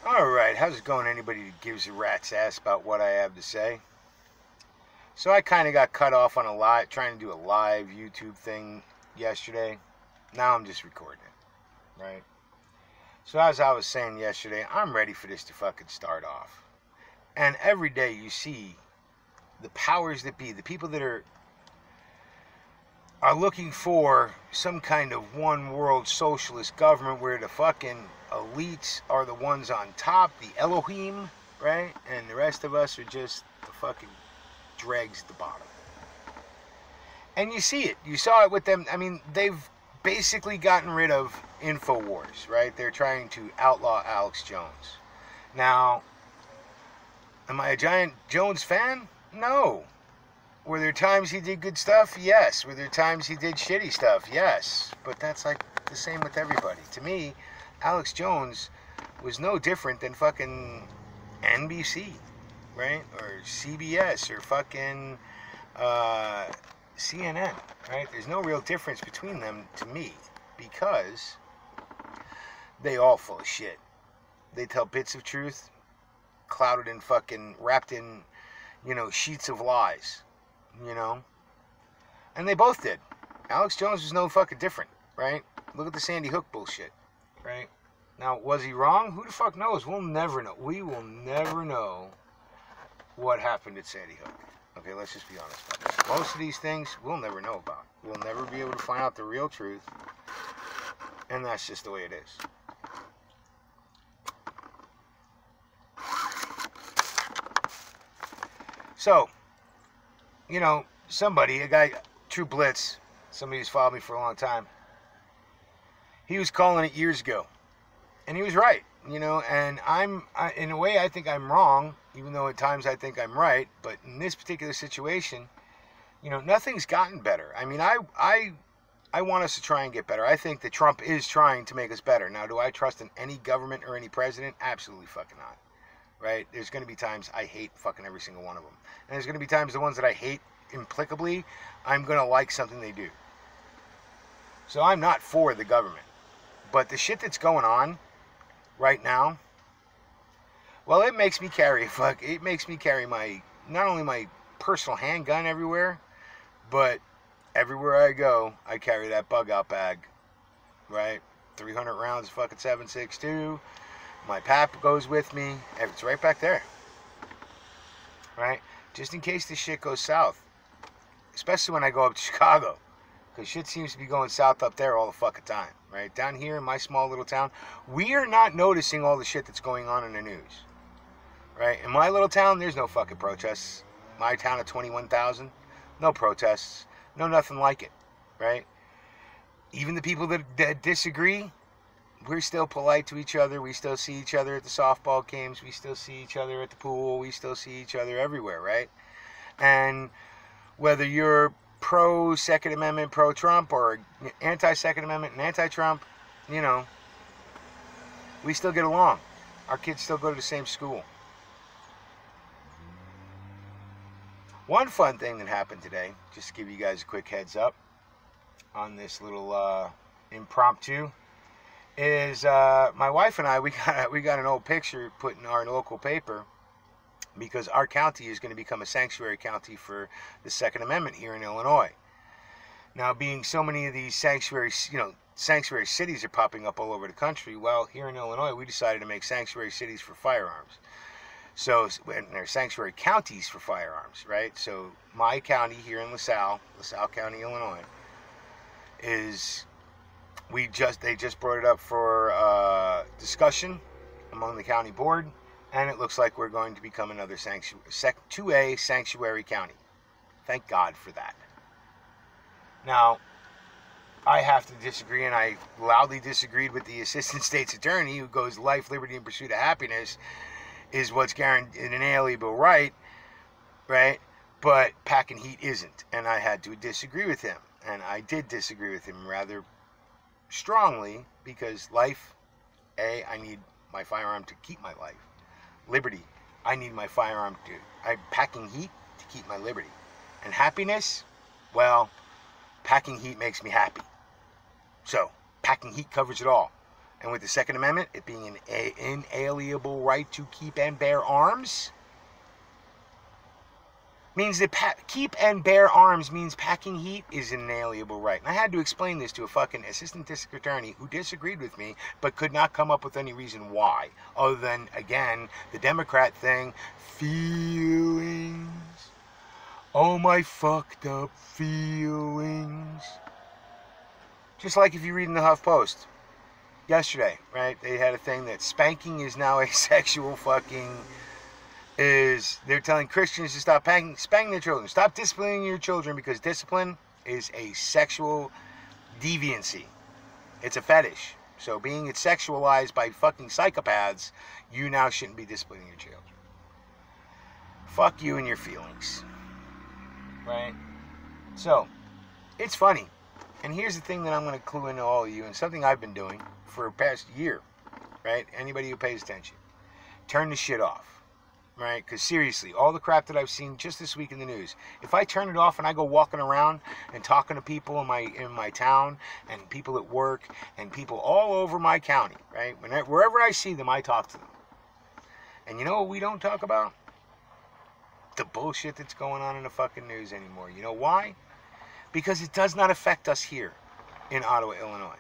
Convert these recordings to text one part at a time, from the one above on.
Alright, how's it going? Anybody that gives a rat's ass about what I have to say? So I kind of got cut off on trying to do a live YouTube thing yesterday. Now I'm just recording it, right? So as I was saying yesterday, I'm ready for this to fucking start off. And every day you see the powers that be, the people that are looking for some kind of one world socialist government where the fucking elites are the ones on top, the Elohim, right? And the rest of us are just the fucking dregs at the bottom. And you see it. You saw it with them. I mean, they've basically gotten rid of InfoWars, right? They're trying to outlaw Alex Jones. Now, am I a giant Jones fan? No. Were there times he did good stuff? Yes. Were there times he did shitty stuff? Yes. But that's like the same with everybody. To me, Alex Jones was no different than fucking NBC, right? Or CBS or fucking CNN, right? There's no real difference between them to me because they all full of shit. They tell bits of truth, clouded in fucking, wrapped in, sheets of lies. And they both did. Alex Jones was no fucking different, right? Look at the Sandy Hook bullshit, right? Now, was he wrong? Who the fuck knows? We'll never know. We will never know what happened at Sandy Hook. Okay, let's just be honest about that. Most of these things we'll never know about. We'll never be able to find out the real truth. And that's just the way it is. So, somebody, a guy, True Blitz, somebody who's followed me for a long time, he was calling it years ago. And he was right, and in a way, I think I'm wrong, even though at times I think I'm right. But in this particular situation, nothing's gotten better. I mean, I want us to try and get better. I think that Trump is trying to make us better. Now, do I trust in any government or any president? Absolutely fucking not. Right? There's going to be times I hate fucking every single one of them. And there's going to be times the ones that I hate implicably, I'm going to like something they do. So I'm not for the government. But the shit that's going on right now, well, it makes me carry not only my personal handgun everywhere, but everywhere I go, I carry that bug out bag, right? 300 rounds of fucking 7.62. My pap goes with me. It's right back there, right? Just in case this shit goes south, especially when I go up to Chicago, because shit seems to be going south up there all the fucking time, right? Down here in my small little town, we are not noticing all the shit that's going on in the news, right? In my little town, there's no fucking protests. My town of 21,000, no protests, no nothing like it, right? Even the people that disagree, we're still polite to each other. We still see each other at the softball games. We still see each other at the pool. We still see each other everywhere, right? And whether you're pro-Second Amendment, pro-Trump, or anti-Second Amendment and anti-Trump, we still get along. Our kids still go to the same school. One fun thing that happened today, just to give you guys a quick heads up on this little impromptu, is my wife and I, we got an old picture put in our local paper because our county is going to become a sanctuary county for the Second Amendment here in Illinois. Now, being so many of these sanctuary cities are popping up all over the country, well, here in Illinois, we decided to make sanctuary cities for firearms. So, and they're sanctuary counties for firearms, right? So, my county here in LaSalle County, Illinois, they just brought it up for discussion among the county board, and it looks like we're going to become another 2A sanctuary county. Thank God for that. Now, I have to disagree, and I loudly disagreed with the assistant state's attorney who goes, life, liberty, and pursuit of happiness is what's guaranteed an inalienable right, but packing heat isn't, and I had to disagree with him, and I did disagree with him rather strongly, because life, I need my firearm to keep my life. Liberty, I need my firearm I'm packing heat to keep my liberty. And happiness, well, packing heat makes me happy. So, packing heat covers it all. And with the Second Amendment, it being an inalienable right to keep and bear arms, means that keep and bear arms means packing heat is an inalienable right. And I had to explain this to a fucking assistant district attorney who disagreed with me, but could not come up with any reason why, other than, again, the Democrat thing, feelings. Oh, my fucked up feelings. Just like if you read in the HuffPost yesterday, right? They had a thing that spanking is now a sexual fucking... they're telling Christians to stop spanking their children. Stop disciplining your children because discipline is a sexual deviancy. It's a fetish. So being it sexualized by fucking psychopaths, you now shouldn't be disciplining your children. Fuck you and your feelings. Right? So, it's funny. And here's the thing that I'm going to clue into all of you, and something I've been doing for the past year. Right? Anybody who pays attention. Turn the shit off. Right? Because seriously, all the crap that I've seen just this week in the news, if I turn it off and I go walking around and talking to people in my town and people at work and people all over my county, right? Wherever I see them, I talk to them. And you know what we don't talk about? The bullshit that's going on in the fucking news anymore. You know why? Because it does not affect us here in Ottawa, Illinois.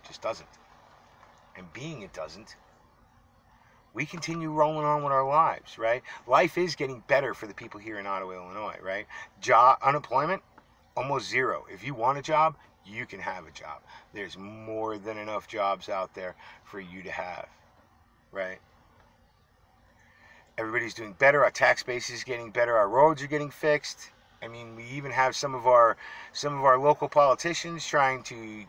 It just doesn't. And being it doesn't, we continue rolling on with our lives, right? Life is getting better for the people here in Ottawa, Illinois, right? Unemployment, almost zero. If you want a job, you can have a job. There's more than enough jobs out there for you to have, right? Everybody's doing better. Our tax base is getting better. Our roads are getting fixed. I mean, we even have some of our local politicians trying to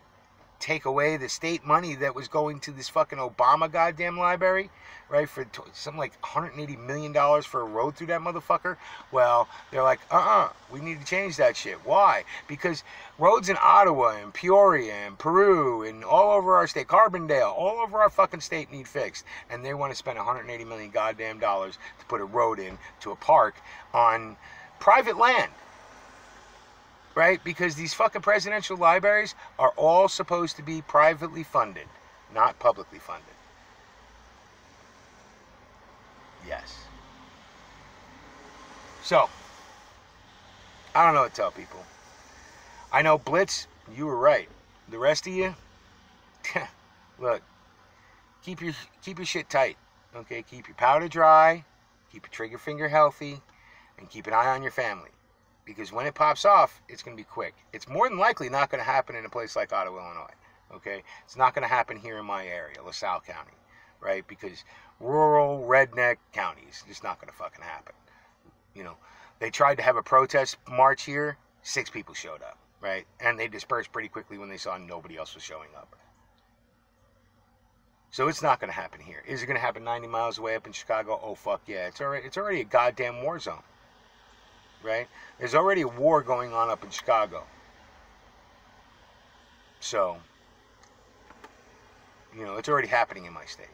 take away the state money that was going to this fucking Obama goddamn library, right, for something like $180 million for a road through that motherfucker. Well, they're like, we need to change that shit. Why? Because roads in Ottawa and Peoria and Peru and all over our state, Carbondale, all over our fucking state need fixed. And they want to spend $180 million goddamn dollars to put a road in to a park on private land. Right? Because these fucking presidential libraries are all supposed to be privately funded, not publicly funded. Yes. So, I don't know what to tell people. I know, Blitz, you were right. The rest of you, look, keep your shit tight. Okay? Keep your powder dry, keep your trigger finger healthy, and keep an eye on your family. Because when it pops off, it's going to be quick. It's more than likely not going to happen in a place like Ottawa, Illinois. Okay? It's not going to happen here in my area, LaSalle County. Right? Because rural, redneck counties, it's not going to fucking happen. You know, they tried to have a protest march here. 6 people showed up. Right? And they dispersed pretty quickly when they saw nobody else was showing up. So it's not going to happen here. Is it going to happen 90 miles away up in Chicago? Oh, fuck yeah. It's already a goddamn war zone. Right? There's already a war going on up in Chicago. So, you know, it's already happening in my state.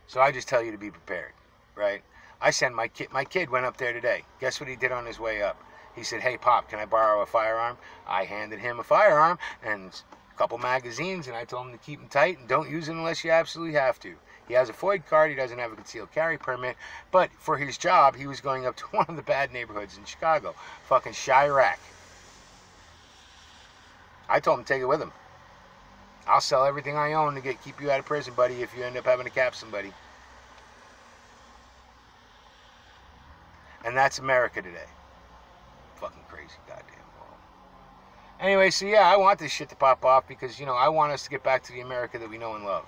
So I just tell you to be prepared, right? I send my kid went up there today. Guess what he did on his way up? He said, "Hey, Pop, can I borrow a firearm?" I handed him a firearm and a couple magazines, and I told him to keep them tight and don't use them unless you absolutely have to. He has a FOID card. He doesn't have a concealed carry permit. But for his job, he was going up to one of the bad neighborhoods in Chicago. Fucking Chirac. I told him to take it with him. I'll sell everything I own to keep you out of prison, buddy, if you end up having to cap somebody. And that's America today. Fucking crazy goddamn world. Anyway, so yeah, I want this shit to pop off because, you know, I want us to get back to the America that we know and love.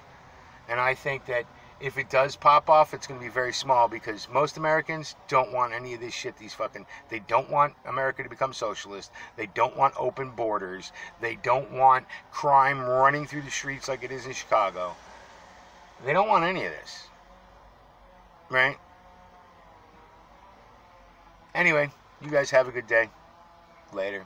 And I think that if it does pop off, it's going to be very small because most Americans don't want any of this shit. They don't want America to become socialist. They don't want open borders. They don't want crime running through the streets like it is in Chicago. They don't want any of this. Right? Anyway, you guys have a good day. Later.